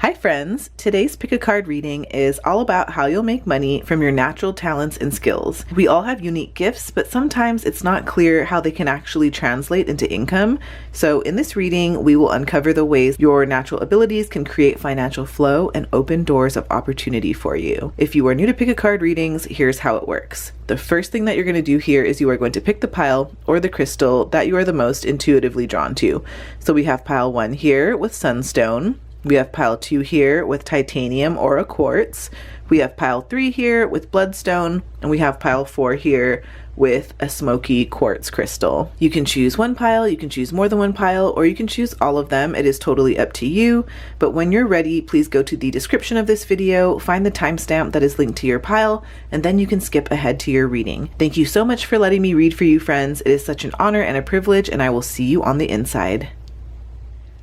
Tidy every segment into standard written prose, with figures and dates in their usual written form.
Hi friends! Today's pick a card reading is all about how you'll make money from your natural talents and skills. We all have unique gifts, but sometimes it's not clear how they can actually translate into income. So in this reading, we will uncover the ways your natural abilities can create financial flow and open doors of opportunity for you. If you are new to pick a card readings, here's how it works. The first thing that you're going to do here is you are going to pick the pile or the crystal that you are the most intuitively drawn to. So we have pile 1 here with Sunstone. We have pile 2 here with titanium or a quartz. We have pile 3 here with bloodstone, and we have pile 4 here with a Smokey quartz crystal. You can choose one pile, you can choose more than one pile, or you can choose all of them. It is totally up to you. But when you're ready, please go to the description of this video, find the timestamp that is linked to your pile, and then you can skip ahead to your reading. Thank you so much for letting me read for you, friends. It is such an honor and a privilege, and I will see you on the inside.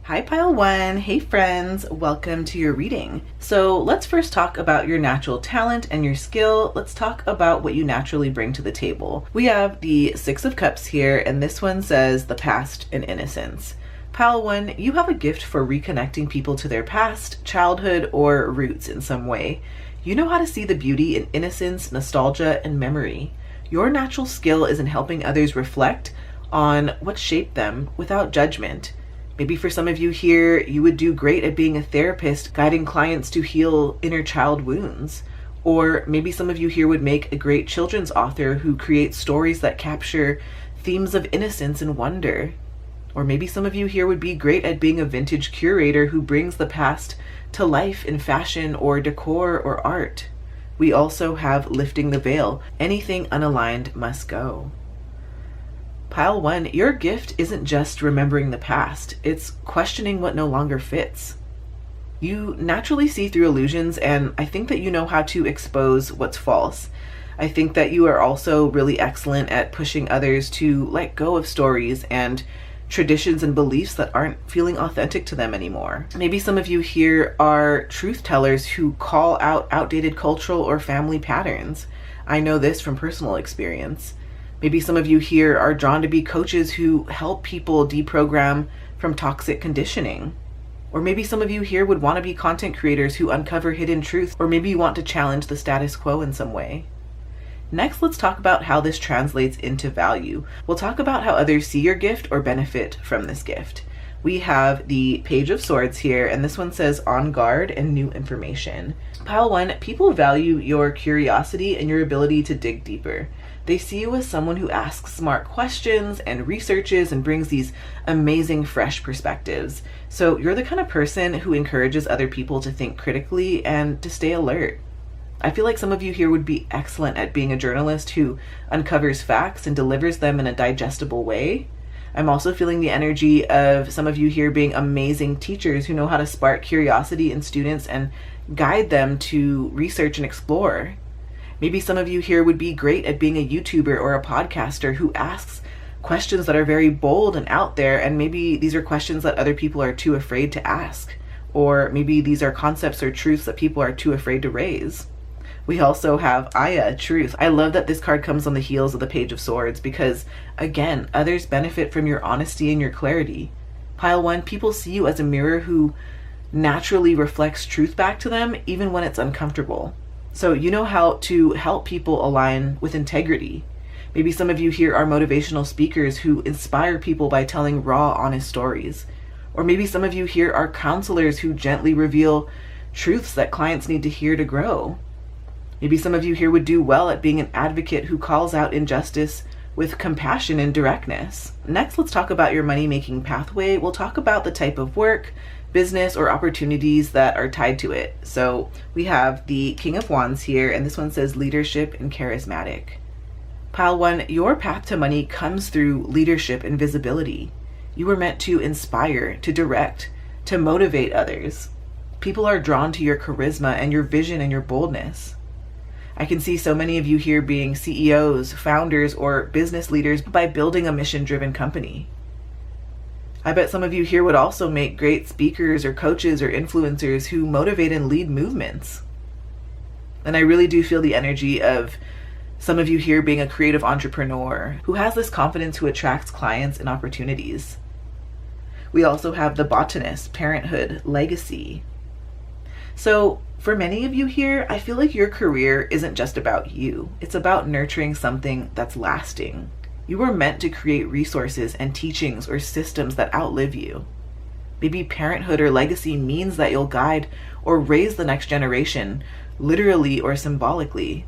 Hi pile 1, hey friends, welcome to your reading. So let's first talk about your natural talent and your skill. Let's talk about what you naturally bring to the table. We have the 6 of Cups here, and this one says the past and innocence. Pile 1, you have a gift for reconnecting people to their past, childhood, or roots in some way. You know how to see the beauty in innocence, nostalgia, and memory. Your natural skill is in helping others reflect on what shaped them without judgment. Maybe for some of you here, you would do great at being a therapist, guiding clients to heal inner child wounds. Or maybe some of you here would make a great children's author who creates stories that capture themes of innocence and wonder. Or maybe some of you here would be great at being a vintage curator who brings the past to life in fashion or decor or art. We also have lifting the veil. Anything unaligned must go. Pile 1, your gift isn't just remembering the past, it's questioning what no longer fits. You naturally see through illusions, and I think that you know how to expose what's false. I think that you are also really excellent at pushing others to let go of stories and traditions and beliefs that aren't feeling authentic to them anymore. Maybe some of you here are truth tellers who call out outdated cultural or family patterns. I know this from personal experience. Maybe some of you here are drawn to be coaches who help people deprogram from toxic conditioning. Or maybe some of you here would want to be content creators who uncover hidden truths, or maybe you want to challenge the status quo in some way. Next, let's talk about how this translates into value. We'll talk about how others see your gift or benefit from this gift. We have the Page of Swords here, and this one says on guard and new information. Pile 1, people value your curiosity and your ability to dig deeper. They see you as someone who asks smart questions and researches and brings these amazing fresh perspectives. So you're the kind of person who encourages other people to think critically and to stay alert. I feel like some of you here would be excellent at being a journalist who uncovers facts and delivers them in a digestible way. I'm also feeling the energy of some of you here being amazing teachers who know how to spark curiosity in students and guide them to research and explore. Maybe some of you here would be great at being a YouTuber or a podcaster who asks questions that are very bold and out there, and maybe these are questions that other people are too afraid to ask. Or maybe these are concepts or truths that people are too afraid to raise. We also have Aya, truth. I love that this card comes on the heels of the Page of Swords because, again, others benefit from your honesty and your clarity. Pile 1, people see you as a mirror who naturally reflects truth back to them even when it's uncomfortable. So you know how to help people align with integrity. Maybe some of you here are motivational speakers who inspire people by telling raw, honest stories. Or maybe some of you here are counselors who gently reveal truths that clients need to hear to grow. Maybe some of you here would do well at being an advocate who calls out injustice with compassion and directness. Next, let's talk about your money-making pathway. We'll talk about the type of work, business, or opportunities that are tied to it. So we have the King of Wands here, and this one says leadership and charismatic. Pile 1, your path to money comes through leadership and visibility. You were meant to inspire, to direct, to motivate others. People are drawn to your charisma and your vision and your boldness. I can see so many of you here being CEOs, founders, or business leaders by building a mission-driven company. I bet some of you here would also make great speakers or coaches or influencers who motivate and lead movements. And I really do feel the energy of some of you here being a creative entrepreneur who has this confidence, who attracts clients and opportunities. We also have the botanist, parenthood, legacy. So for many of you here, I feel like your career isn't just about you. It's about nurturing something that's lasting. You were meant to create resources and teachings or systems that outlive you. Maybe parenthood or legacy means that you'll guide or raise the next generation, literally or symbolically.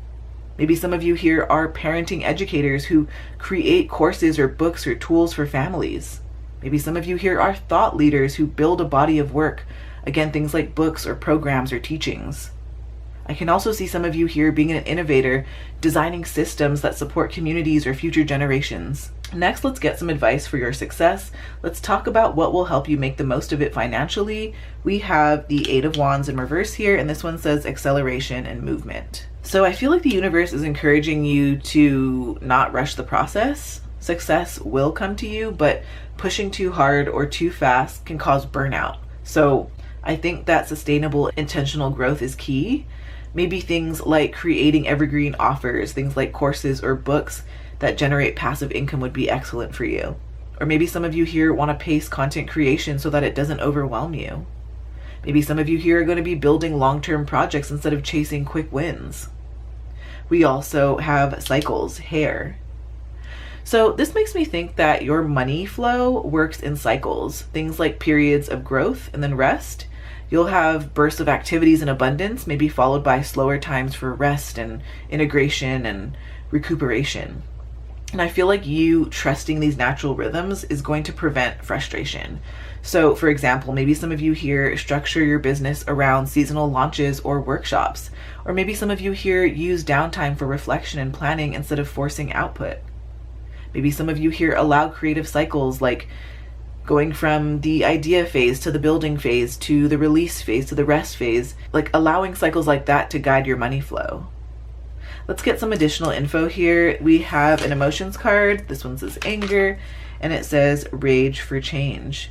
Maybe some of you here are parenting educators who create courses or books or tools for families. Maybe some of you here are thought leaders who build a body of work, again, things like books or programs or teachings. I can also see some of you here being an innovator, designing systems that support communities or future generations. Next, let's get some advice for your success. Let's talk about what will help you make the most of it financially. We have the Eight of Wands in reverse here, and this one says acceleration and movement. So I feel like the universe is encouraging you to not rush the process. Success will come to you, but pushing too hard or too fast can cause burnout. So I think that sustainable, intentional growth is key. Maybe things like creating evergreen offers, things like courses or books that generate passive income would be excellent for you. Or maybe some of you here want to pace content creation so that it doesn't overwhelm you. Maybe some of you here are going to be building long-term projects instead of chasing quick wins. We also have cycles, hair. So this makes me think that your money flow works in cycles, things like periods of growth and then rest. You'll have bursts of activities in abundance, maybe followed by slower times for rest and integration and recuperation. And I feel like you trusting these natural rhythms is going to prevent frustration. So for example, maybe some of you here structure your business around seasonal launches or workshops. Or maybe some of you here use downtime for reflection and planning instead of forcing output. Maybe some of you here allow creative cycles like going from the idea phase to the building phase to the release phase to the rest phase, like allowing cycles like that to guide your money flow. Let's get some additional info here. We have an emotions card. This one says anger, and it says rage for change.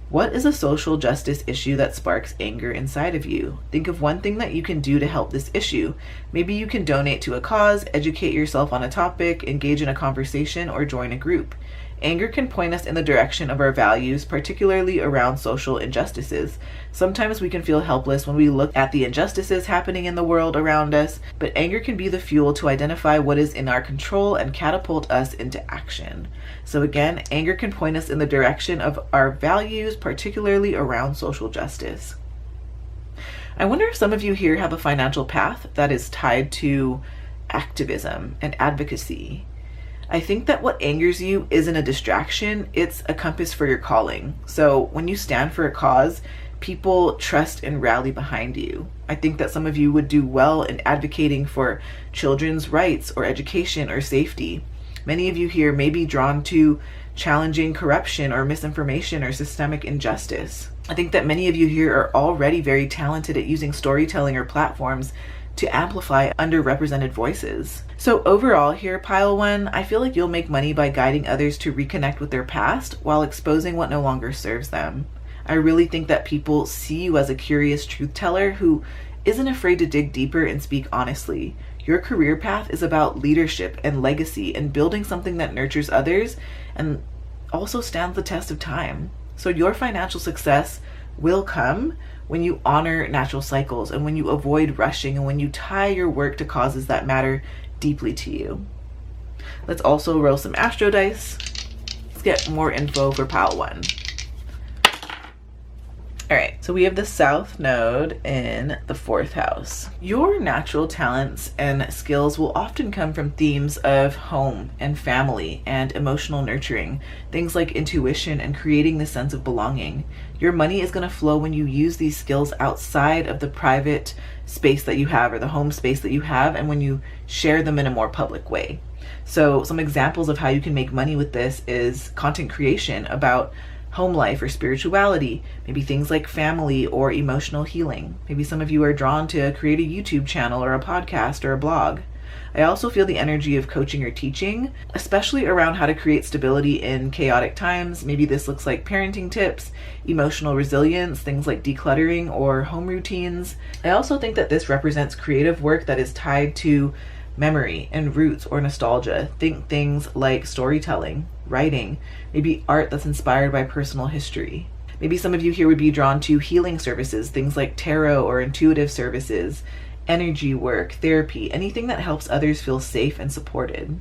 What is a social justice issue that sparks anger inside of you? Think of one thing that you can do to help this issue. Maybe you can donate to a cause, educate yourself on a topic, engage in a conversation, or join a group. Anger can point us in the direction of our values, particularly around social injustices. Sometimes we can feel helpless when we look at the injustices happening in the world around us, but anger can be the fuel to identify what is in our control and catapult us into action. So again, anger can point us in the direction of our values, particularly around social justice. I wonder if some of you here have a financial path that is tied to activism and advocacy. I think that what angers you isn't a distraction, it's a compass for your calling. So when you stand for a cause, people trust and rally behind you. I think that some of you would do well in advocating for children's rights or education or safety. Many of you here may be drawn to challenging corruption or misinformation or systemic injustice. I think that many of you here are already very talented at using storytelling or platforms to amplify underrepresented voices. So overall here, pile one, I feel like you'll make money by guiding others to reconnect with their past while exposing what no longer serves them. I really think that people see you as a curious truth teller who isn't afraid to dig deeper and speak honestly. Your career path is about leadership and legacy and building something that nurtures others and also stands the test of time. So your financial success will come when you honor natural cycles and when you avoid rushing and when you tie your work to causes that matter deeply to you. Let's also roll some astro dice. Let's get more info for pile one. All right, so we have the South Node in the 4th house. Your natural talents and skills will often come from themes of home and family and emotional nurturing, things like intuition and creating the sense of belonging. Your money is going to flow when you use these skills outside of the private space that you have or the home space that you have, and when you share them in a more public way. So some examples of how you can make money with this is content creation about home life or spirituality, maybe things like family or emotional healing. Maybe some of you are drawn to create a YouTube channel or a podcast or a blog. I also feel the energy of coaching or teaching, especially around how to create stability in chaotic times. Maybe this looks like parenting tips, emotional resilience, things like decluttering or home routines. I also think that this represents creative work that is tied to memory and roots or nostalgia. Think things like storytelling, writing, maybe art that's inspired by personal history. Maybe some of you here would be drawn to healing services, things like tarot or intuitive services, energy work, therapy, anything that helps others feel safe and supported.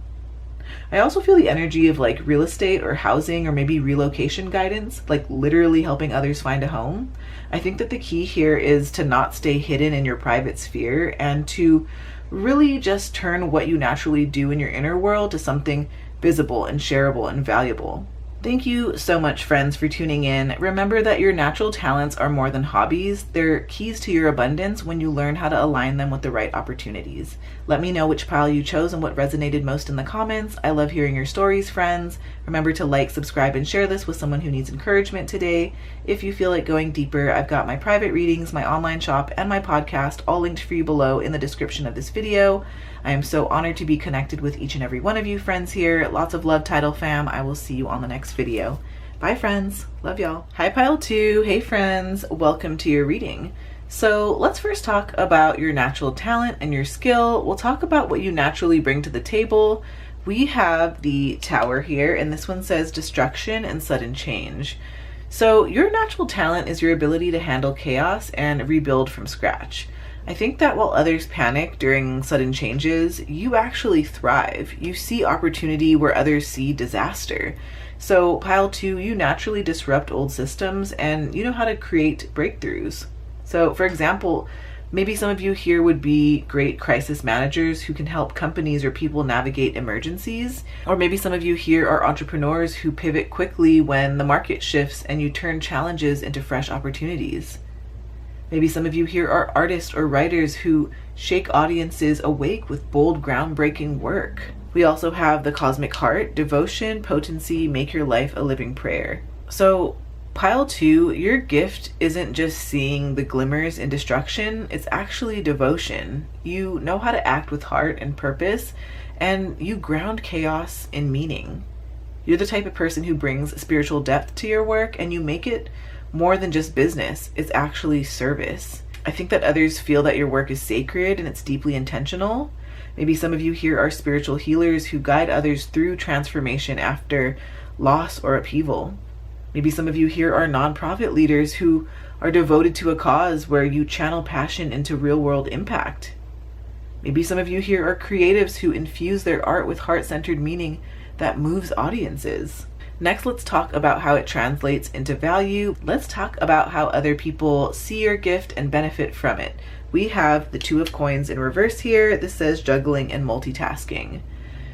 I also feel the energy of like real estate or housing or maybe relocation guidance, like literally helping others find a home. I think that the key here is to not stay hidden in your private sphere and to really just turn what you naturally do in your inner world to something visible and shareable and valuable. Thank you so much, friends, for tuning in. Remember that your natural talents are more than hobbies. They're keys to your abundance when you learn how to align them with the right opportunities. Let me know which pile you chose and what resonated most in the comments. I love hearing your stories, friends. Remember to like, subscribe, and share this with someone who needs encouragement today. If you feel like going deeper, I've got my private readings, my online shop, and my podcast all linked for you below in the description of this video. I am so honored to be connected with each and every one of you friends here. Lots of love, Title Fam. I will see you on the next video. Bye, friends. Love y'all. Hi, Pile 2. Hey, friends. Welcome to your reading. So let's first talk about your natural talent and your skill. We'll talk about what you naturally bring to the table. We have the Tower here, and this one says destruction and sudden change. So your natural talent is your ability to handle chaos and rebuild from scratch. I think that while others panic during sudden changes, you actually thrive. You see opportunity where others see disaster. So Pile 2, you naturally disrupt old systems and you know how to create breakthroughs. So for example, maybe some of you here would be great crisis managers who can help companies or people navigate emergencies. Or maybe some of you here are entrepreneurs who pivot quickly when the market shifts and you turn challenges into fresh opportunities. Maybe some of you here are artists or writers who shake audiences awake with bold, groundbreaking work. We also have the Cosmic Heart, devotion, potency, make your life a living prayer. So Pile 2, your gift isn't just seeing the glimmers in destruction, it's actually devotion. You know how to act with heart and purpose, and you ground chaos in meaning. You're the type of person who brings spiritual depth to your work, and you make it more than just business. It's actually service. I think that others feel that your work is sacred and it's deeply intentional. Maybe some of you here are spiritual healers who guide others through transformation after loss or upheaval. Maybe some of you here are nonprofit leaders who are devoted to a cause where you channel passion into real-world impact. Maybe some of you here are creatives who infuse their art with heart-centered meaning that moves audiences. Next, let's talk about how it translates into value. Let's talk about how other people see your gift and benefit from it. We have the Two of Coins in reverse here. This says juggling and multitasking.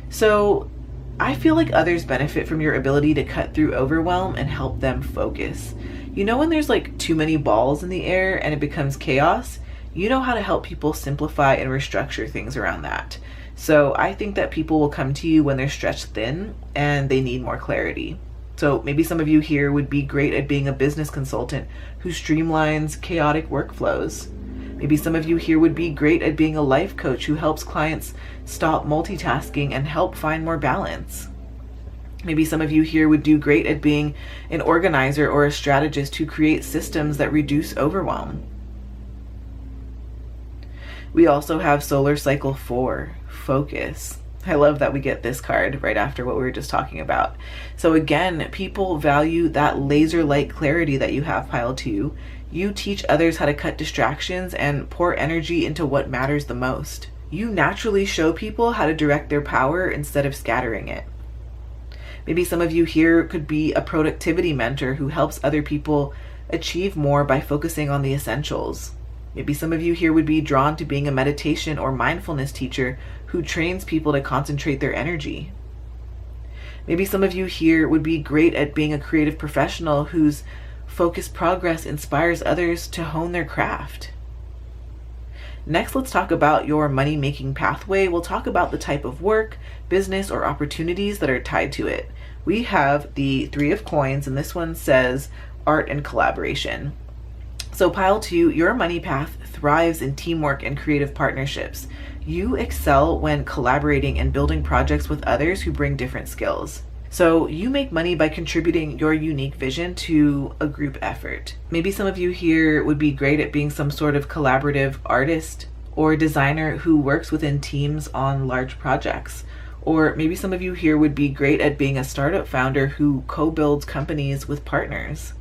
So I feel like others benefit from your ability to cut through overwhelm and help them focus. You know when there's like too many balls in the air and it becomes chaos? You know how to help people simplify and restructure things around that. So I think that people will come to you when they're stretched thin and they need more clarity. So maybe some of you here would be great at being a business consultant who streamlines chaotic workflows. Maybe some of you here would be great at being a life coach who helps clients stop multitasking and help find more balance. Maybe some of you here would do great at being an organizer or a strategist who creates systems that reduce overwhelm. We also have Solar Cycle 4, Focus. I love that we get this card right after what we were just talking about. So again, people value that laser-like clarity that you have, Pile 2. You teach others how to cut distractions and pour energy into what matters the most. You naturally show people how to direct their power instead of scattering it. Maybe some of you here could be a productivity mentor who helps other people achieve more by focusing on the essentials. Maybe some of you here would be drawn to being a meditation or mindfulness teacher who trains people to concentrate their energy. Maybe some of you here would be great at being a creative professional whose focused progress inspires others to hone their craft. Next, let's talk about your money-making pathway. We'll talk about the type of work, business, or opportunities that are tied to it. We have the Three of Coins, and this one says art and collaboration. So Pile 2, your money path thrives in teamwork and creative partnerships. You excel when collaborating and building projects with others who bring different skills. So you make money by contributing your unique vision to a group effort. Maybe some of you here would be great at being some sort of collaborative artist or designer who works within teams on large projects. Or maybe some of you here would be great at being a startup founder who co-builds companies with partners.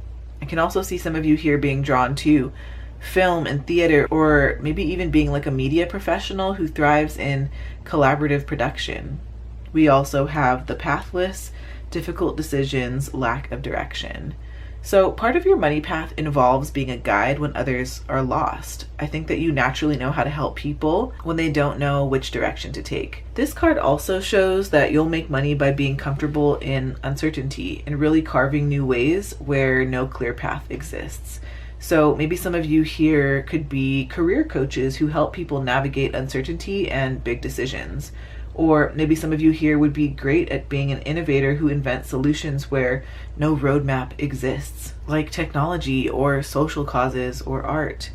I can also see some of you here being drawn to film and theater, or maybe even being like a media professional who thrives in collaborative production. We also have the pathless, difficult decisions, lack of direction. So part of your money path involves being a guide when others are lost. I think that you naturally know how to help people when they don't know which direction to take. This card also shows that you'll make money by being comfortable in uncertainty and really carving new ways where no clear path exists. So maybe some of you here could be career coaches who help people navigate uncertainty and big decisions. Or maybe some of you here would be great at being an innovator who invents solutions where no roadmap exists, like technology or social causes or art.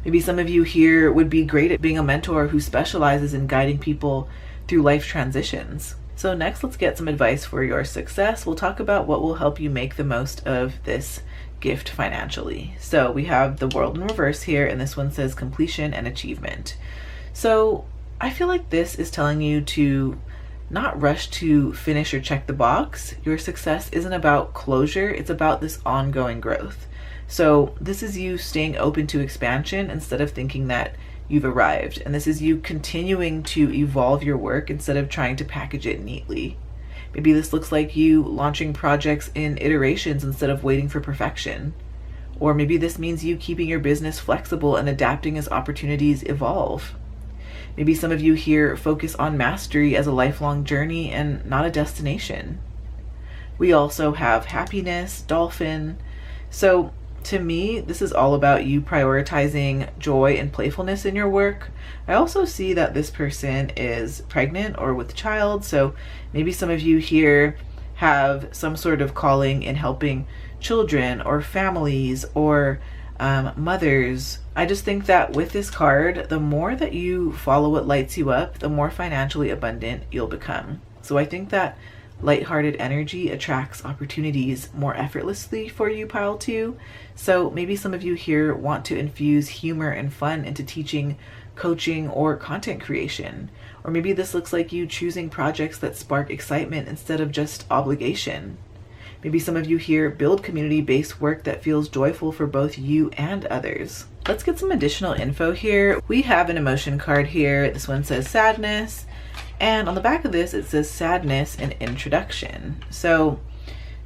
Maybe some of you here would be great at being a mentor who specializes in guiding people through life transitions. So next, let's get some advice for your success. We'll talk about what will help you make the most of this gift financially. So we have the World in reverse here, and this one says completion and achievement. So I feel like this is telling you to not rush to finish or check the box. Your success isn't about closure, it's about this ongoing growth. So this is you staying open to expansion instead of thinking that you've arrived. And this is you continuing to evolve your work instead of trying to package it neatly. Maybe this looks like you launching projects in iterations instead of waiting for perfection. Or maybe this means you keeping your business flexible and adapting as opportunities evolve. Maybe some of you here focus on mastery as a lifelong journey and not a destination. We also have happiness, dolphin. So to me, this is all about you prioritizing joy and playfulness in your work. I also see that this person is pregnant or with child. So maybe some of you here have some sort of calling in helping children or families or mothers. I just think that with this card, the more that you follow what lights you up, the more financially abundant you'll become. So I think that lighthearted energy attracts opportunities more effortlessly for you, pile 2. So maybe some of you here want to infuse humor and fun into teaching, coaching, or content creation. Or maybe this looks like you choosing projects that spark excitement instead of just obligation. Maybe some of you here build community-based work that feels joyful for both you and others. Let's get some additional info here. We have an emotion card here. This one says sadness. And on the back of this, it says sadness and introduction. So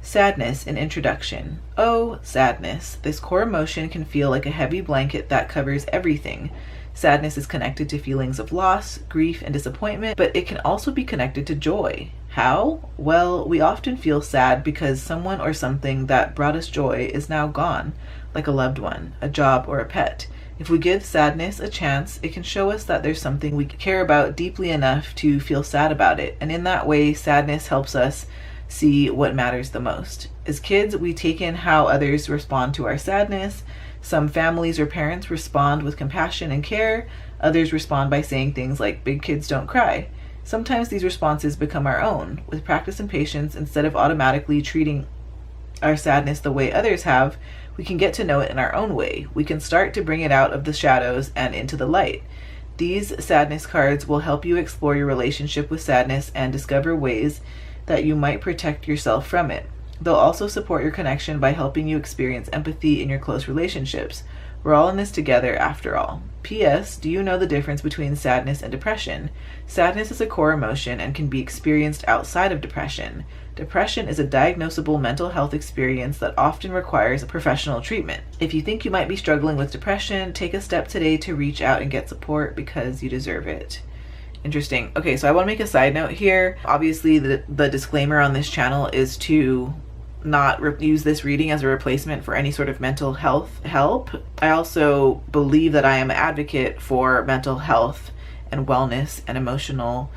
sadness and introduction. Oh, sadness. This core emotion can feel like a heavy blanket that covers everything. Sadness is connected to feelings of loss, grief, and disappointment, but it can also be connected to joy. How? Well, we often feel sad because someone or something that brought us joy is now gone, like a loved one, a job, or a pet. If we give sadness a chance, it can show us that there's something we care about deeply enough to feel sad about it. And in that way, sadness helps us see what matters the most. As kids, we take in how others respond to our sadness. Some families or parents respond with compassion and care. Others respond by saying things like, "Big kids don't cry." Sometimes these responses become our own. With practice and patience, instead of automatically treating our sadness the way others have, we can get to know it in our own way. We can start to bring it out of the shadows and into the light. These sadness cards will help you explore your relationship with sadness and discover ways that you might protect yourself from it. They'll also support your connection by helping you experience empathy in your close relationships. We're all in this together after all. P.S. Do you know the difference between sadness and depression? Sadness is a core emotion and can be experienced outside of depression. Depression is a diagnosable mental health experience that often requires professional treatment. If you think you might be struggling with depression, take a step today to reach out and get support because you deserve it. Interesting. Okay, so I want to make a side note here. Obviously, the disclaimer on this channel is to not use this reading as a replacement for any sort of mental health help. I also believe that I am an advocate for mental health and wellness and emotional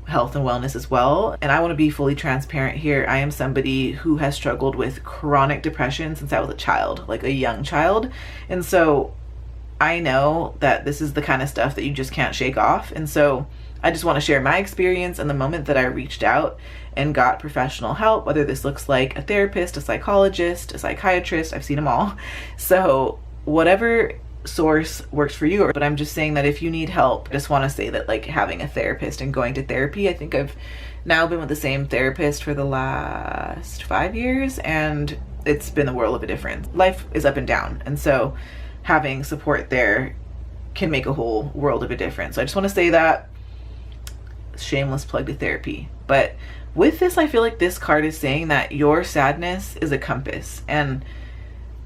health and wellness as well. And I want to be fully transparent here. I am somebody who has struggled with chronic depression since I was a child, like a young child. And so I know that this is the kind of stuff that you just can't shake off. And so I just want to share my experience and the moment that I reached out and got professional help, whether this looks like a therapist, a psychologist, a psychiatrist, I've seen them all. So whatever source works for you, but I'm just saying that if you need help, I just want to say that like having a therapist and going to therapy, I think I've now been with the same therapist for the last 5 years, and it's been a world of a difference. Life is up and down, and so having support there can make a whole world of a difference. So I just want to say that, shameless plug to therapy. But with this, I feel like this card is saying that your sadness is a compass, and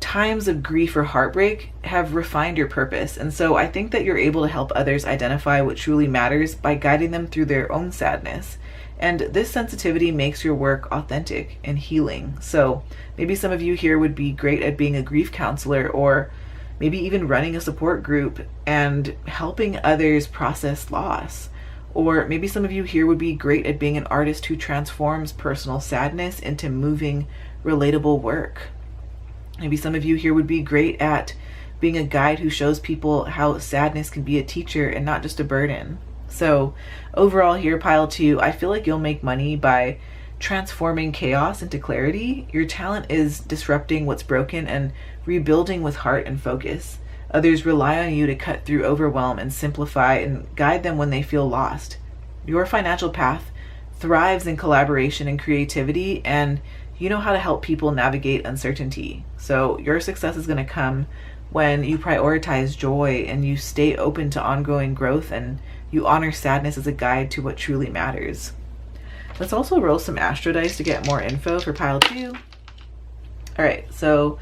times of grief or heartbreak have refined your purpose. And so I think that you're able to help others identify what truly matters by guiding them through their own sadness. And this sensitivity makes your work authentic and healing. So maybe some of you here would be great at being a grief counselor, or maybe even running a support group and helping others process loss. Or maybe some of you here would be great at being an artist who transforms personal sadness into moving, relatable work. Maybe some of you here would be great at being a guide who shows people how sadness can be a teacher and not just a burden. So overall here, pile 2, I feel like you'll make money by transforming chaos into clarity. Your talent is disrupting what's broken and rebuilding with heart and focus. Others rely on you to cut through overwhelm and simplify and guide them when they feel lost. Your financial path thrives in collaboration and creativity, and you know how to help people navigate uncertainty. So your success is going to come when you prioritize joy and you stay open to ongoing growth, and you honor sadness as a guide to what truly matters. Let's also roll some astro dice to get more info for pile 2. All right, so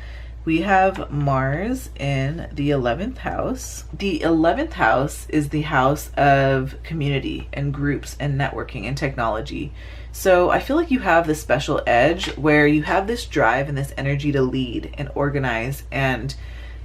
we have Mars in the 11th house. The 11th house is the house of community and groups and networking and technology. So I feel like you have this special edge where you have this drive and this energy to lead and organize and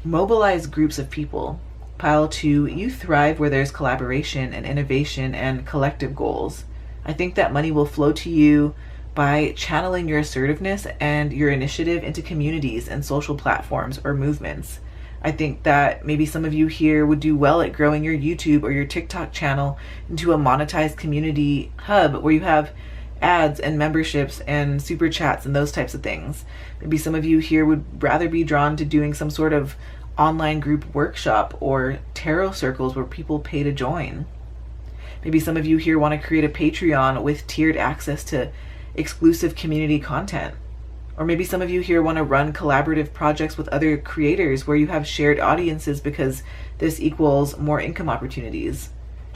mobilize groups of people. Pile 2, you thrive where there's collaboration and innovation and collective goals. I think that money will flow to you by channeling your assertiveness and your initiative into communities and social platforms or movements. I think that maybe some of you here would do well at growing your YouTube or your TikTok channel into a monetized community hub where you have ads and memberships and super chats and those types of things. Maybe some of you here would rather be drawn to doing some sort of online group workshop or tarot circles where people pay to join. Maybe some of you here want to create a Patreon with tiered access to exclusive community content. Or maybe some of you here want to run collaborative projects with other creators where you have shared audiences because this equals more income opportunities.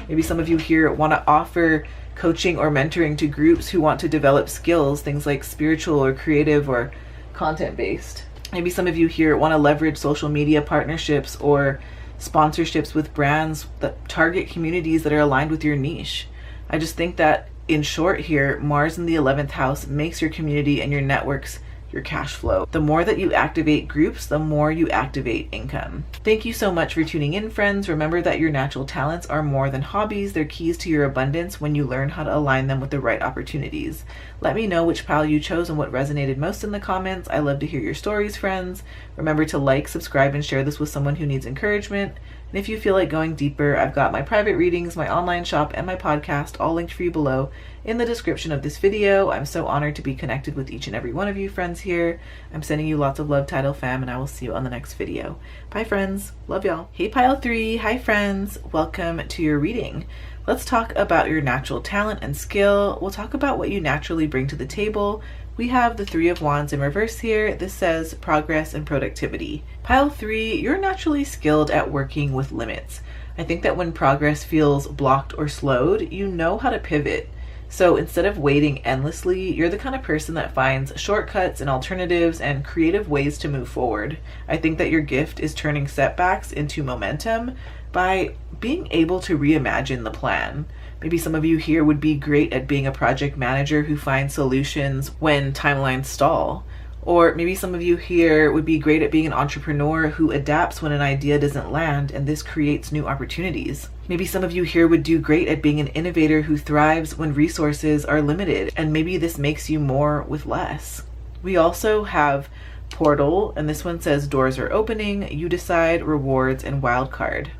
Maybe some of you here want to offer coaching or mentoring to groups who want to develop skills, things like spiritual or creative or content-based. Maybe some of you here want to leverage social media partnerships or sponsorships with brands that target communities that are aligned with your niche. I just think that, in short here, Mars in the 11th house makes your community and your networks your cash flow. The more that you activate groups, the more you activate income. Thank you so much for tuning in, friends. Remember that your natural talents are more than hobbies. They're keys to your abundance when you learn how to align them with the right opportunities. Let me know which pile you chose and what resonated most in the comments. I love to hear your stories, friends. Remember to like, subscribe, and share this with someone who needs encouragement. And if you feel like going deeper, I've got my private readings, my online shop, and my podcast all linked for you below in the description of this video. I'm so honored to be connected with each and every one of you friends here. I'm sending you lots of love, Tidal fam, and I will see you on the next video. Bye, friends. Love y'all. Hey, pile 3. Hi, friends. Welcome to your reading. Let's talk about your natural talent and skill. We'll talk about what you naturally bring to the table. We have the 3 of Wands in reverse here. This says progress and productivity. Pile 3, you're naturally skilled at working with limits. I think that when progress feels blocked or slowed, you know how to pivot. So instead of waiting endlessly, you're the kind of person that finds shortcuts and alternatives and creative ways to move forward. I think that your gift is turning setbacks into momentum by being able to reimagine the plan. Maybe some of you here would be great at being a project manager who finds solutions when timelines stall. Or maybe some of you here would be great at being an entrepreneur who adapts when an idea doesn't land, and this creates new opportunities. Maybe some of you here would do great at being an innovator who thrives when resources are limited, and maybe this makes you more with less. We also have Portal, and this one says doors are opening, you decide, rewards, and wild card.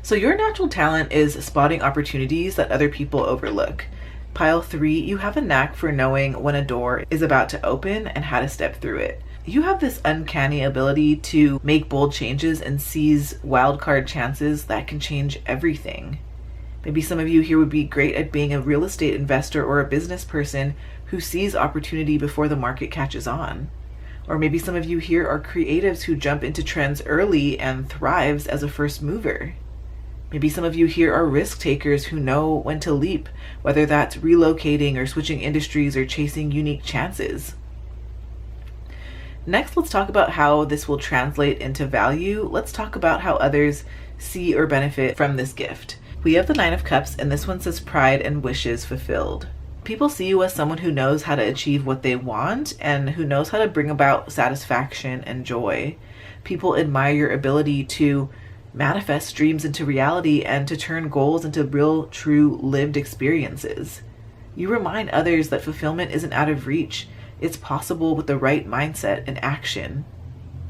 So your natural talent is spotting opportunities that other people overlook. Pile 3, you have a knack for knowing when a door is about to open and how to step through it. You have this uncanny ability to make bold changes and seize wildcard chances that can change everything. Maybe some of you here would be great at being a real estate investor or a business person who sees opportunity before the market catches on. Or maybe some of you here are creatives who jump into trends early and thrives as a first mover. Maybe some of you here are risk takers who know when to leap, whether that's relocating or switching industries or chasing unique chances. Next, let's talk about how this will translate into value. Let's talk about how others see or benefit from this gift. We have the Nine of Cups, and this one says pride and wishes fulfilled. People see you as someone who knows how to achieve what they want and who knows how to bring about satisfaction and joy. People admire your ability to manifest dreams into reality and to turn goals into real, true, lived experiences. You remind others that fulfillment isn't out of reach. It's possible with the right mindset and action.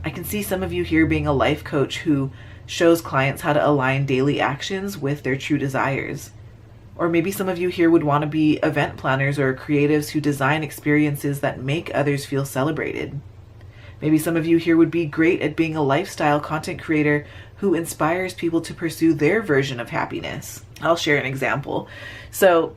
I can see some of you here being a life coach who shows clients how to align daily actions with their true desires. Or maybe some of you here would want to be event planners or creatives who design experiences that make others feel celebrated. Maybe some of you here would be great at being a lifestyle content creator who inspires people to pursue their version of happiness. I'll share an example. So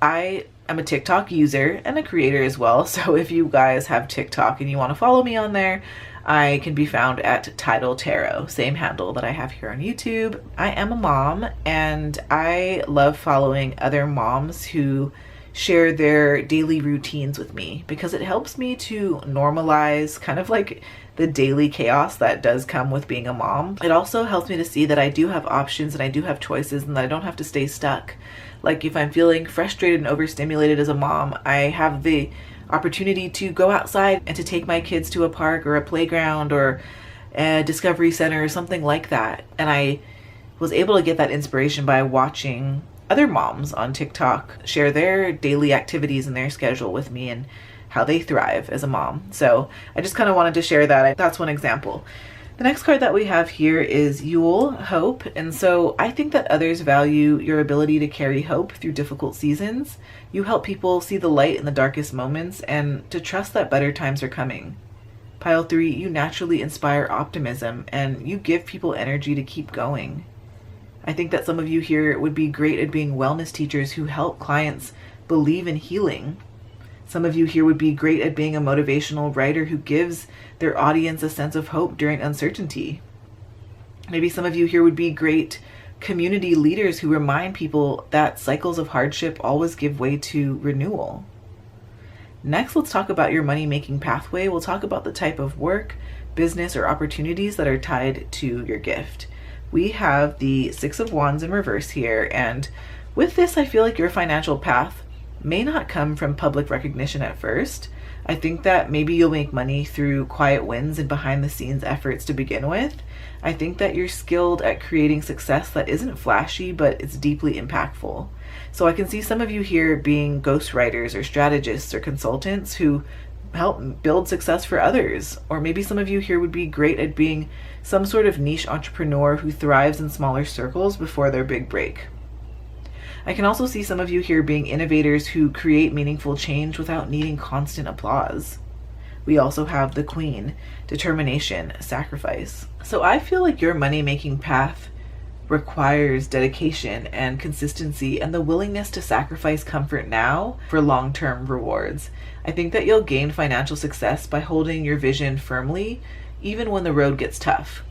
I'm a TikTok user and a creator as well. So if you guys have TikTok and you want to follow me on there, I can be found at Tidal Tarot, same handle that I have here on YouTube. I am a mom and I love following other moms who share their daily routines with me because it helps me to normalize kind of like the daily chaos that does come with being a mom. It also helps me to see that I do have options and I do have choices and that I don't have to stay stuck. Like if I'm feeling frustrated and overstimulated as a mom, I have the opportunity to go outside and to take my kids to a park or a playground or a discovery center or something like that. And I was able to get that inspiration by watching other moms on TikTok share their daily activities and their schedule with me and how they thrive as a mom. So I just kind of wanted to share that. That's one example. The next card that we have here is Yule, Hope. And so I think that others value your ability to carry hope through difficult seasons. You help people see the light in the darkest moments and to trust that better times are coming. Pile 3, you naturally inspire optimism and you give people energy to keep going. I think that some of you here would be great at being wellness teachers who help clients believe in healing. Some of you here would be great at being a motivational writer who gives their audience a sense of hope during uncertainty. Maybe some of you here would be great community leaders who remind people that cycles of hardship always give way to renewal. Next, let's talk about your money-making pathway. We'll talk about the type of work, business, or opportunities that are tied to your gift. We have the Six of Wands in reverse here, and with this, I feel like your financial path may not come from public recognition at first. I think that maybe you'll make money through quiet wins and behind the scenes efforts to begin with. I think that you're skilled at creating success that isn't flashy, but it's deeply impactful. So I can see some of you here being ghostwriters or strategists or consultants who help build success for others. Or maybe some of you here would be great at being some sort of niche entrepreneur who thrives in smaller circles before their big break. I can also see some of you here being innovators who create meaningful change without needing constant applause. We also have the Queen, determination, sacrifice. So I feel like your money-making path requires dedication and consistency and the willingness to sacrifice comfort now for long-term rewards. I think that you'll gain financial success by holding your vision firmly, even when the road gets tough.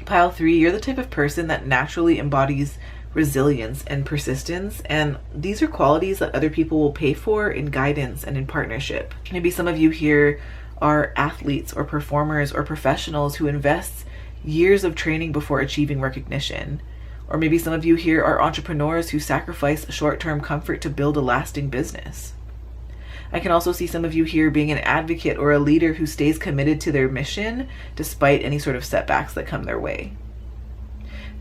Pile 3, you're the type of person that naturally embodies resilience and persistence, and these are qualities that other people will pay for in guidance and in partnership. Maybe some of you here are athletes or performers or professionals who invest years of training before achieving recognition. Or maybe some of you here are entrepreneurs who sacrifice short-term comfort to build a lasting business. I can also see some of you here being an advocate or a leader who stays committed to their mission despite any sort of setbacks that come their way.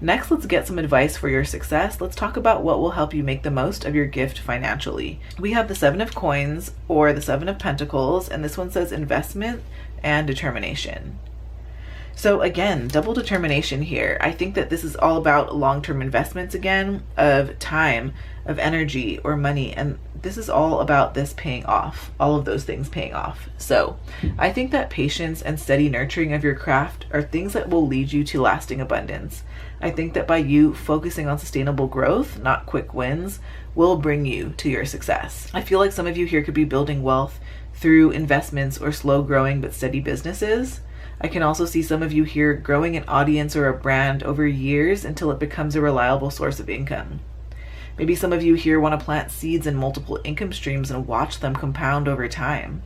Next, let's get some advice for your success. Let's talk about what will help you make the most of your gift financially. We have the Seven of Coins or the Seven of Pentacles, and this one says investment and determination. So again, double determination here. I think that this is all about long-term investments again, of time, of energy or money, and this is all about this paying off, all of those things paying off. So I think that patience and steady nurturing of your craft are things that will lead you to lasting abundance. I think that by you focusing on sustainable growth, not quick wins, will bring you to your success. I feel like some of you here could be building wealth through investments or slow growing but steady businesses. I can also see some of you here growing an audience or a brand over years until it becomes a reliable source of income. Maybe some of you here want to plant seeds in multiple income streams and watch them compound over time.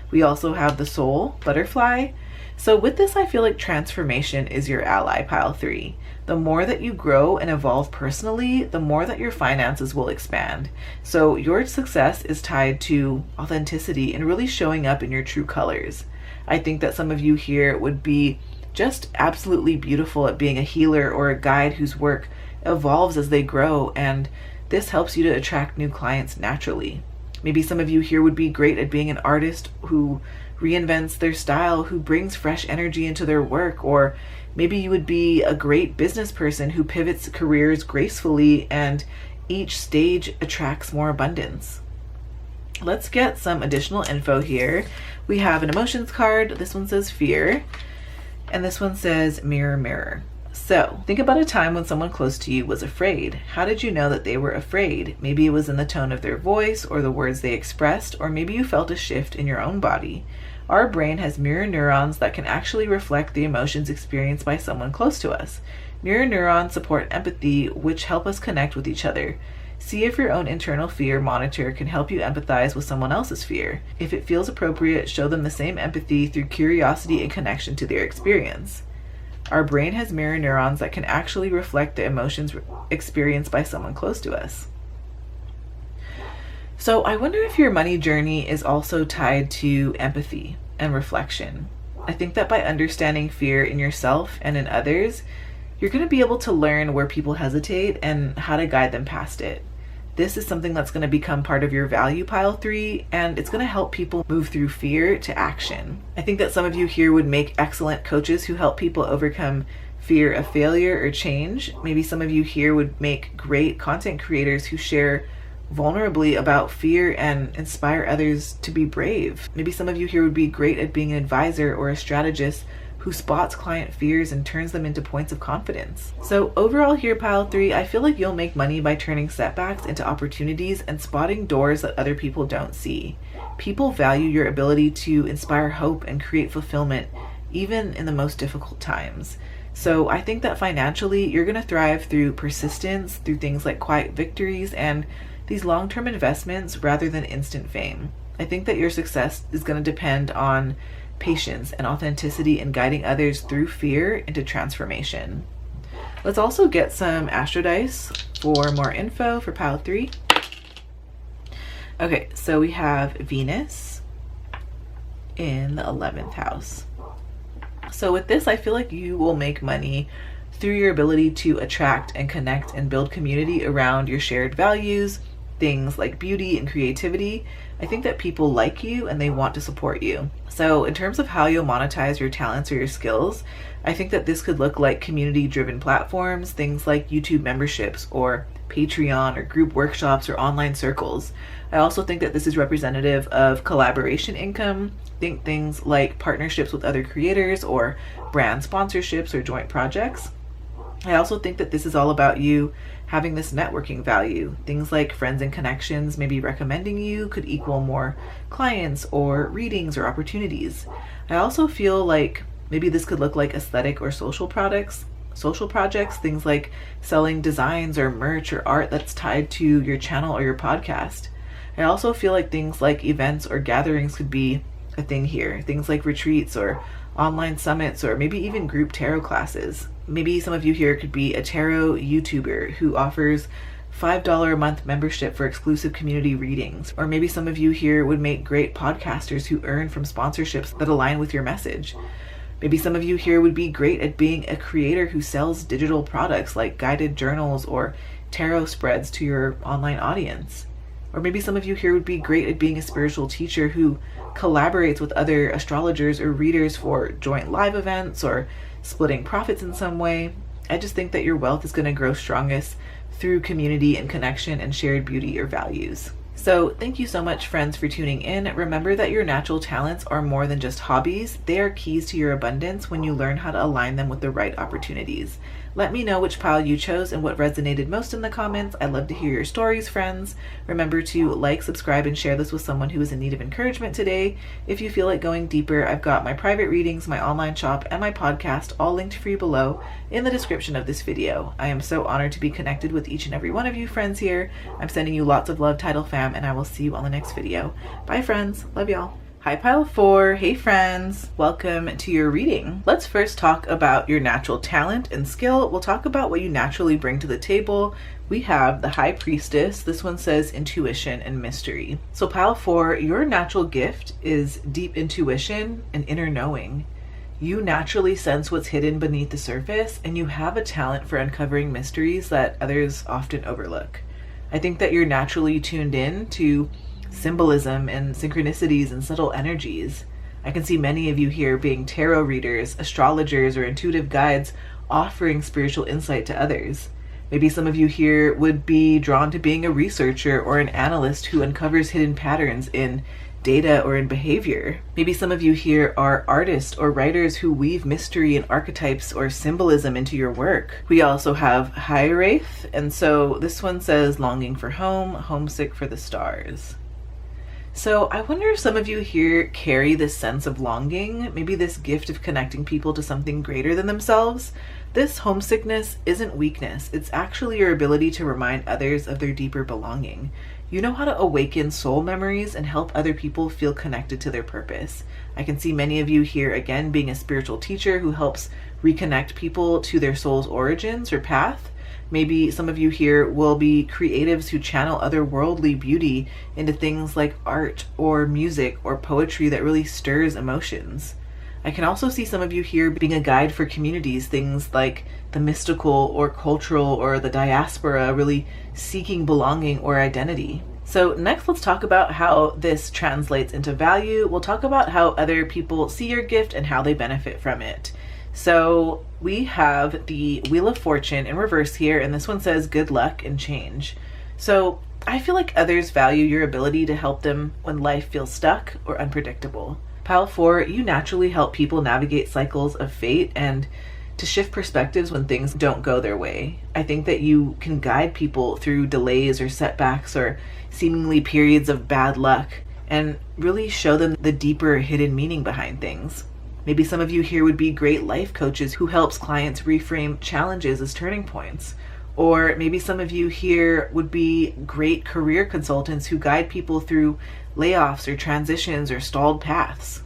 We also have the soul, butterfly. So with this, I feel like transformation is your ally, pile 3. The more that you grow and evolve personally, the more that your finances will expand. So your success is tied to authenticity and really showing up in your true colors. I think that some of you here would be just absolutely beautiful at being a healer or a guide whose work evolves as they grow, and this helps you to attract new clients naturally. Maybe some of you here would be great at being an artist who reinvents their style, who brings fresh energy into their work, or maybe you would be a great business person who pivots careers gracefully and each stage attracts more abundance. Let's get some additional info here. We have an emotions card. This one says fear, and this one says mirror, mirror. So think about a time when someone close to you was afraid. How did you know that they were afraid? Maybe it was in the tone of their voice or the words they expressed, or maybe you felt a shift in your own body. Our brain has mirror neurons that can actually reflect the emotions experienced by someone close to us. Mirror neurons support empathy, which help us connect with each other. See if your own internal fear monitor can help you empathize with someone else's fear. If it feels appropriate, show them the same empathy through curiosity and connection to their experience. Our brain has mirror neurons that can actually reflect the emotions experienced by someone close to us. So I wonder if your money journey is also tied to empathy and reflection. I think that by understanding fear in yourself and in others, you're going to be able to learn where people hesitate and how to guide them past it. This is something that's going to become part of your value pile 3, and it's going to help people move through fear to action. I think that some of you here would make excellent coaches who help people overcome fear of failure or change. Maybe some of you here would make great content creators who share vulnerably about fear and inspire others to be brave. Maybe some of you here would be great at being an advisor or a strategist who spots client fears and turns them into points of confidence. So overall here, pile 3, I feel like you'll make money by turning setbacks into opportunities and spotting doors that other people don't see. People value your ability to inspire hope and create fulfillment, even in the most difficult times. So I think that financially, you're gonna thrive through persistence, through things like quiet victories and these long-term investments rather than instant fame. I think that your success is gonna depend on patience and authenticity in guiding others through fear into transformation. Let's also get some astro dice for more info for pile 3. Okay, so we have Venus in the 11th house. So with this, I feel like you will make money through your ability to attract and connect and build community around your shared values, things like beauty and creativity. I think that people like you and they want to support you. So in terms of how you'll monetize your talents or your skills, I think that this could look like community-driven platforms, things like YouTube memberships or Patreon or group workshops or online circles. I also think that this is representative of collaboration income. Think things like partnerships with other creators or brand sponsorships or joint projects. I also think that this is all about you having this networking value. Things like friends and connections maybe recommending you could equal more clients or readings or opportunities. I also feel like maybe this could look like aesthetic or social projects, things like selling designs or merch or art that's tied to your channel or your podcast. I also feel like things like events or gatherings could be a thing here. Things like retreats or online summits or maybe even group tarot classes. Maybe some of you here could be a tarot YouTuber who offers $5 a month membership for exclusive community readings. Or maybe some of you here would make great podcasters who earn from sponsorships that align with your message. Maybe some of you here would be great at being a creator who sells digital products like guided journals or tarot spreads to your online audience. Or maybe some of you here would be great at being a spiritual teacher who collaborates with other astrologers or readers for joint live events or splitting profits in some way. I just think that your wealth is going to grow strongest through community and connection and shared beauty or values. So thank you so much, friends, for tuning in. Remember that your natural talents are more than just hobbies. They are keys to your abundance when you learn how to align them with the right opportunities. Let me know which pile you chose and what resonated most in the comments. I'd love to hear your stories, friends. Remember to like, subscribe, and share this with someone who is in need of encouragement today. If you feel like going deeper, I've got my private readings, my online shop, and my podcast all linked for you below in the description of this video. I am so honored to be connected with each and every one of you friends here. I'm sending you lots of love, Title Fam, and I will see you on the next video. Bye, friends. Love y'all. Hi, pile 4. Hey, friends. Welcome to your reading. Let's first talk about your natural talent and skill. We'll talk about what you naturally bring to the table. We have the High Priestess. This one says intuition and mystery. So pile 4, your natural gift is deep intuition and inner knowing. You naturally sense what's hidden beneath the surface, and you have a talent for uncovering mysteries that others often overlook. I think that you're naturally tuned in to symbolism and synchronicities and subtle energies. I can see many of you here being tarot readers, astrologers, or intuitive guides offering spiritual insight to others. Maybe some of you here would be drawn to being a researcher or an analyst who uncovers hidden patterns in data or in behavior. Maybe some of you here are artists or writers who weave mystery and archetypes or symbolism into your work. We also have High Wraith, and so this one says longing for home, homesick for the stars. So I wonder if some of you here carry this sense of longing, maybe this gift of connecting people to something greater than themselves. This homesickness isn't weakness. It's actually your ability to remind others of their deeper belonging. You know how to awaken soul memories and help other people feel connected to their purpose. I can see many of you here again being a spiritual teacher who helps reconnect people to their soul's origins or path. Maybe some of you here will be creatives who channel otherworldly beauty into things like art or music or poetry that really stirs emotions. I can also see some of you here being a guide for communities, things like the mystical or cultural or the diaspora, really seeking belonging or identity. So next, let's talk about how this translates into value. We'll talk about how other people see your gift and how they benefit from it. So we have the Wheel of Fortune in reverse here, and this one says good luck and change. So I feel like others value your ability to help them when life feels stuck or unpredictable. Pile 4, you naturally help people navigate cycles of fate and to shift perspectives when things don't go their way. I think that you can guide people through delays or setbacks or seemingly periods of bad luck and really show them the deeper hidden meaning behind things. Maybe some of you here would be great life coaches who helps clients reframe challenges as turning points. Or maybe some of you here would be great career consultants who guide people through layoffs or transitions or stalled paths.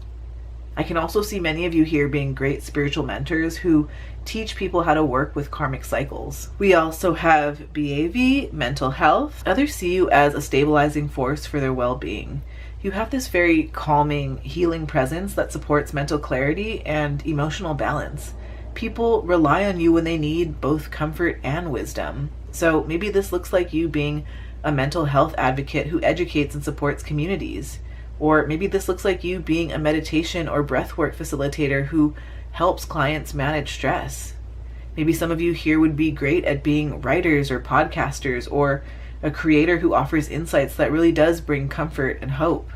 I can also see many of you here being great spiritual mentors who teach people how to work with karmic cycles. We also have BAV, mental health. Others see you as a stabilizing force for their well-being. You have this very calming, healing presence that supports mental clarity and emotional balance. People rely on you when they need both comfort and wisdom. So maybe this looks like you being a mental health advocate who educates and supports communities. Or maybe this looks like you being a meditation or breathwork facilitator who helps clients manage stress. Maybe some of you here would be great at being writers or podcasters or a creator who offers insights that really does bring comfort and hope.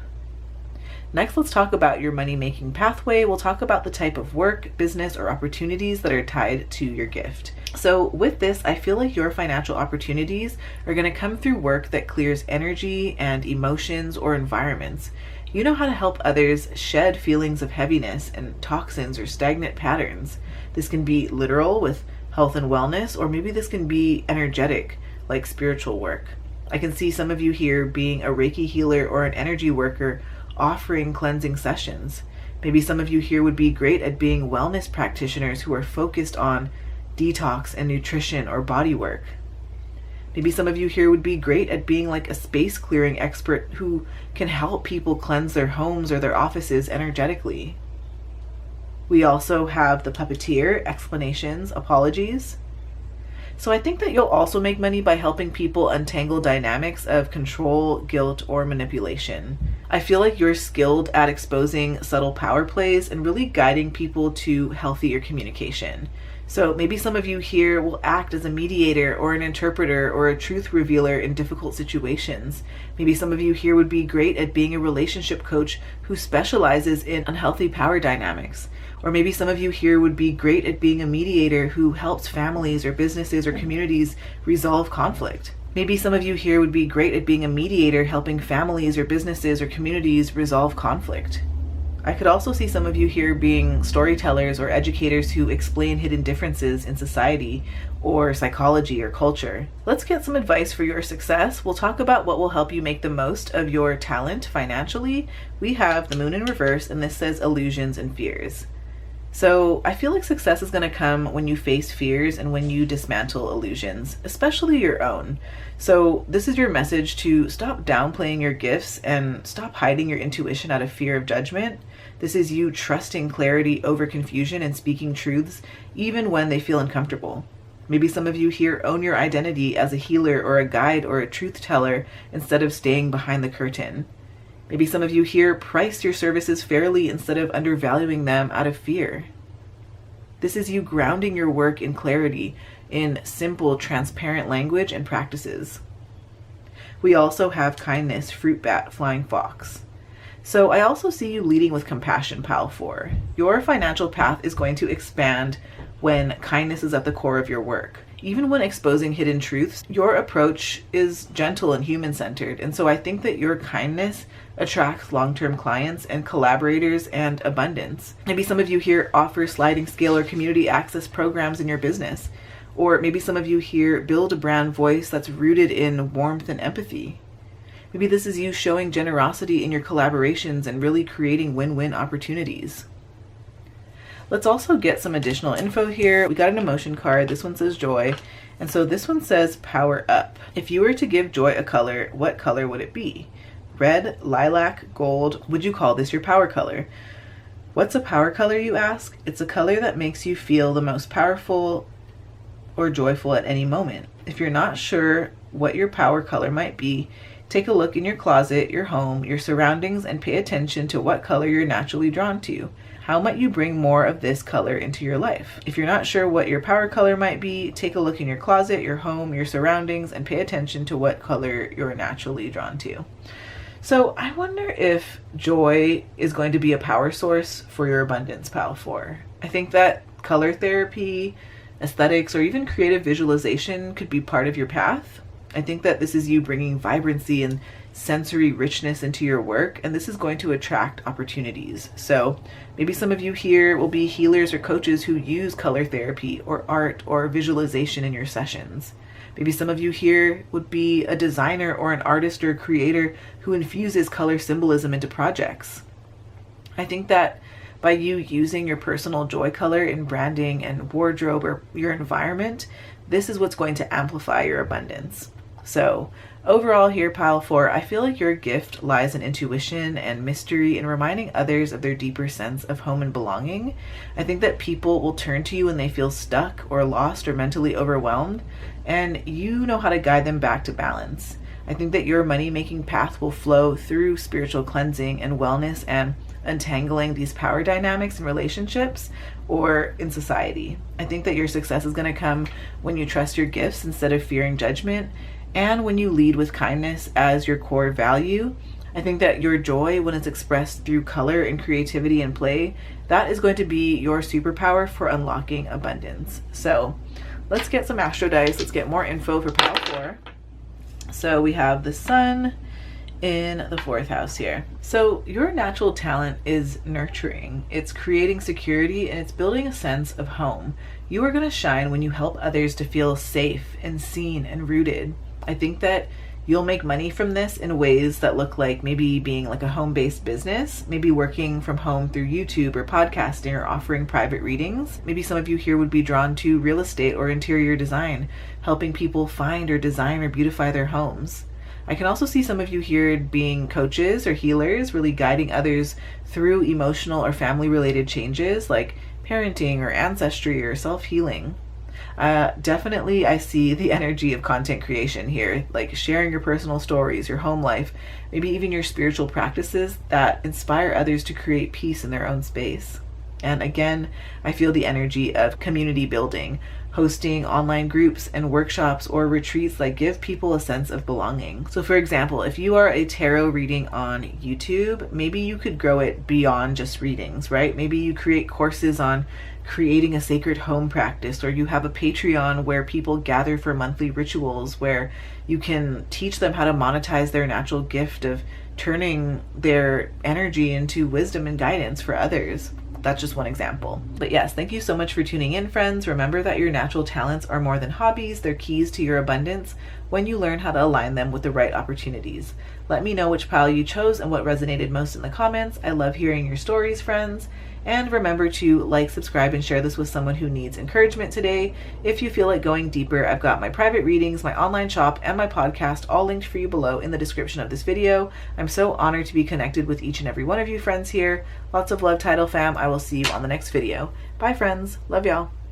Next, let's talk about your money-making pathway. We'll talk about the type of work, business, or opportunities that are tied to your gift. So with this, I feel like your financial opportunities are going to come through work that clears energy and emotions or environments. You know how to help others shed feelings of heaviness and toxins or stagnant patterns. This can be literal with health and wellness, or maybe this can be energetic, like spiritual work. I can see some of you here being a Reiki healer or an energy worker offering cleansing sessions. Maybe some of you here would be great at being wellness practitioners who are focused on detox and nutrition or body work. Maybe some of you here would be great at being like a space clearing expert who can help people cleanse their homes or their offices energetically. We also have the puppeteer, explanations, apologies. So I think that you'll also make money by helping people untangle dynamics of control, guilt, or manipulation. I feel like you're skilled at exposing subtle power plays and really guiding people to healthier communication. So maybe some of you here will act as a mediator or an interpreter or a truth revealer in difficult situations. Maybe some of you here would be great at being a relationship coach who specializes in unhealthy power dynamics. Or maybe some of you here would be great at being a mediator who helps families or businesses or communities resolve conflict. Maybe some of you here would be great at being a mediator helping families or businesses or communities resolve conflict. I could also see some of you here being storytellers or educators who explain hidden differences in society or psychology or culture. Let's get some advice for your success. We'll talk about what will help you make the most of your talent financially. We have the moon in reverse, and this says illusions and fears. So I feel like success is going to come when you face fears and when you dismantle illusions, especially your own. So this is your message to stop downplaying your gifts and stop hiding your intuition out of fear of judgment. This is you trusting clarity over confusion and speaking truths even when they feel uncomfortable. Maybe some of you here own your identity as a healer or a guide or a truth teller instead of staying behind the curtain. Maybe some of you here price your services fairly instead of undervaluing them out of fear. This is you grounding your work in clarity, in simple, transparent language and practices. We also have kindness, fruit bat, flying fox. So I also see you leading with compassion, pile 4. Your financial path is going to expand when kindness is at the core of your work. Even when exposing hidden truths, your approach is gentle and human-centered. And so I think that your kindness attracts long-term clients and collaborators and abundance. Maybe some of you here offer sliding scale or community access programs in your business. Or maybe some of you here build a brand voice that's rooted in warmth and empathy. Maybe this is you showing generosity in your collaborations and really creating win-win opportunities. Let's also get some additional info here. We got an emotion card. This one says joy. And so this one says power up. If you were to give joy a color, what color would it be? Red, lilac, gold. Would you call this your power color? What's a power color, you ask? It's a color that makes you feel the most powerful or joyful at any moment. If you're not sure what your power color might be, take a look in your closet, your home, your surroundings, and pay attention to what color you're naturally drawn to. How might you bring more of this color into your life? If you're not sure what your power color might be, take a look in your closet, your home, your surroundings, and pay attention to what color you're naturally drawn to. So I wonder if joy is going to be a power source for your abundance, pile 4. I think that color therapy, aesthetics, or even creative visualization could be part of your path. I think that this is you bringing vibrancy and sensory richness into your work, and this is going to attract opportunities. So maybe some of you here will be healers or coaches who use color therapy or art or visualization in your sessions. Maybe some of you here would be a designer or an artist or a creator who infuses color symbolism into projects. I think that by you using your personal joy color in branding and wardrobe or your environment, this is what's going to amplify your abundance. So overall here, pile 4, I feel like your gift lies in intuition and mystery and reminding others of their deeper sense of home and belonging. I think that people will turn to you when they feel stuck or lost or mentally overwhelmed, and you know how to guide them back to balance. I think that your money-making path will flow through spiritual cleansing and wellness and untangling these power dynamics in relationships or in society. I think that your success is going to come when you trust your gifts instead of fearing judgment, and when you lead with kindness as your core value. I think that your joy, when it's expressed through color and creativity and play, that is going to be your superpower for unlocking abundance. So let's get some astro dice. Let's get more info for pile 4. So we have the sun in the 4th house here. So your natural talent is nurturing. It's creating security and it's building a sense of home. You are going to shine when you help others to feel safe and seen and rooted. I think that you'll make money from this in ways that look like maybe being like a home-based business, maybe working from home through YouTube or podcasting or offering private readings. Maybe some of you here would be drawn to real estate or interior design, helping people find or design or beautify their homes. I can also see some of you here being coaches or healers, really guiding others through emotional or family-related changes like parenting or ancestry or self-healing. Definitely I see the energy of content creation here, like sharing your personal stories, your home life, maybe even your spiritual practices that inspire others to create peace in their own space. And again, I feel the energy of community building, hosting online groups and workshops or retreats that give people a sense of belonging. So for example, if you are a tarot reading on YouTube, maybe you could grow it beyond just readings, right? Maybe you create courses on creating a sacred home practice, or you have a Patreon where people gather for monthly rituals where you can teach them how to monetize their natural gift of turning their energy into wisdom and guidance for others. That's just one example. But yes, thank you so much for tuning in, friends. Remember that your natural talents are more than hobbies. They're keys to your abundance when you learn how to align them with the right opportunities. Let me know which pile you chose and what resonated most in the comments. I love hearing your stories, friends. And remember to like, subscribe, and share this with someone who needs encouragement today. If you feel like going deeper, I've got my private readings, my online shop, and my podcast all linked for you below in the description of this video. I'm so honored to be connected with each and every one of you friends here. Lots of love, Tidal fam. I will see you on the next video. Bye, friends. Love y'all.